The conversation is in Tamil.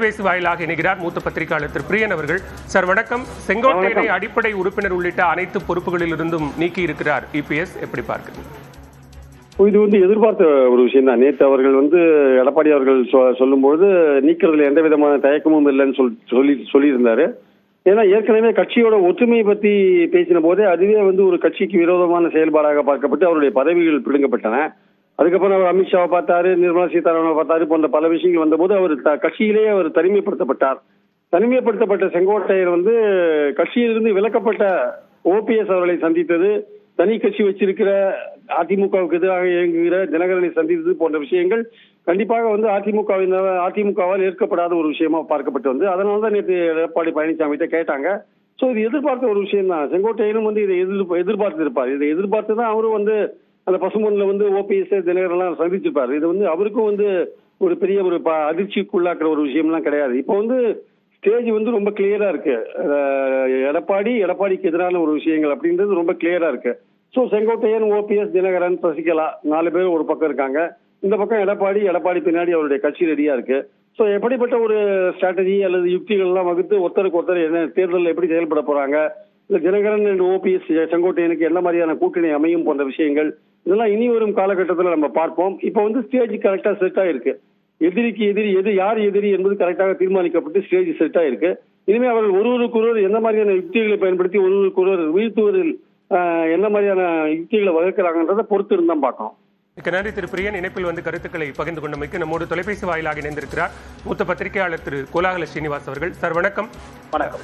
பேசி வாயிலாக இணைகிறார் மூத்த பத்திரிகையாளர் திரு பிரியன் அவர்கள். சார் வணக்கம். செங்கோட்டையனை அடிப்படை உறுப்பினர் உள்ளிட்ட அனைத்து பொறுப்புகளில் இருந்தும் நீக்கி இருக்கிறார் இபிஎஸ், எப்படி பார்க்கிறீங்க? இது எதிர்பார்த்த ஒரு விஷயம் தான். நேற்று அவர்கள் எடப்பாடி அவர்கள் சொல்லும்போது நீக்கிறதுல எந்த விதமான தயக்கமும் இல்லைன்னு சொல்லியிருந்தாரு. ஏன்னா ஏற்கனவே கட்சியோட ஒற்றுமையை பத்தி பேசின போதே அதுவே ஒரு கட்சிக்கு விரோதமான செயல்பாடாக பார்க்கப்பட்டு அவருடைய பதவிகள் பிடுங்கப்பட்டன. அதுக்கப்புறம் அவர் அமித்ஷாவை பார்த்தாரு, நிர்மலா சீதாராமனை பார்த்தாரு, போன்ற பல விஷயங்கள் வந்தபோது அவர் கட்சியிலேயே அவர் தனிமைப்படுத்தப்பட்டார். தனிமைப்படுத்தப்பட்ட செங்கோட்டையர் கட்சியிலிருந்து விலக்கப்பட்ட ஓபிஎஸ் அவர்களை சந்தித்தது, தனி கட்சி வச்சிருக்கிற அதிமுகவுக்கு எதிராக இயங்குகிற தினகரனை சந்தித்தது போன்ற விஷயங்கள் கண்டிப்பாக அதிமுகவால் ஏற்கப்படாத ஒரு விஷயமா பார்க்கப்பட்டு அதனாலதான் நேற்று எடப்பாடி பழனிசாமி கேட்டாங்க. சோ இது எதிர்பார்த்த ஒரு விஷயம் தான். செங்கோட்டையனும் இதை எதிர்பார்த்து இருப்பார். இதை எதிர்பார்த்து தான் அவரும் அந்த பசுமொன்ல ஓபிஎஸ் தினகரன் எல்லாம் சந்திச்சிருப்பாரு. இது அவருக்கும் ஒரு பெரிய ஒரு அதிர்ச்சிக்குள்ளாக்குற ஒரு விஷயம்லாம் கிடையாது. இப்போ ஸ்டேஜ் ரொம்ப கிளியரா இருக்கு. எடப்பாடிக்கு எதிரான ஒரு விஷயங்கள் அப்படின்றது ரொம்ப கிளியரா இருக்கு. சோ செங்கோட்டையன், ஓபிஎஸ், தினகரன், சசிகலா 4 பேர் ஒரு பக்கம் இருக்காங்க. இந்த பக்கம் எடப்பாடி பின்னாடி அவருடைய கட்சி ரெடியா இருக்கு. சோ எப்படிப்பட்ட ஒரு ஸ்ட்ராட்டஜி அல்லது யுக்திகள் எல்லாம் வகுத்து ஒருத்தருக்கு ஒருத்தர் என்ன தேர்தலில் எப்படி செயல்பட போறாங்க, இல்ல தினகரன் அண்ட் ஓபிஎஸ் செங்கோட்டையனுக்கு என்ன மாதிரியான கூட்டணி அமையும் போன்ற விஷயங்கள் இதெல்லாம் இனி வரும் காலகட்டத்தில் நம்ம பார்ப்போம். இப்போ ஸ்டேஜ் கரெக்டா செட் ஆயிருக்கு. எதிரிக்கு எதிரி யார் எதிரி என்பது கரெக்டாக தீர்மானிக்கப்பட்டு ஸ்டேஜ் செட் ஆயிருக்கு. இனிமே அவர்கள் ஒருவருக்கொருவர் என்ன மாதிரியான யுக்திகளை பயன்படுத்தி ஒருவருக்கொருவர் வீழ்த்துவதில் என்ன மாதிரியான யுக்திகளை வகுக்கிறாங்கன்றதை பொறுத்து இருந்தான் பார்க்கணும். மிக்க நன்றி திரு பிரியன். இணைப்பில் கருத்துக்களை பகிர்ந்து கொண்டமைக்கு நம்மோடு தொலைபேசி வாயிலாக இணைந்திருக்கிறார் மூத்த பத்திரிகையாளர் திரு கோலாகல ஸ்ரீனிவாஸ் அவர்கள். சார் வணக்கம். வணக்கம்.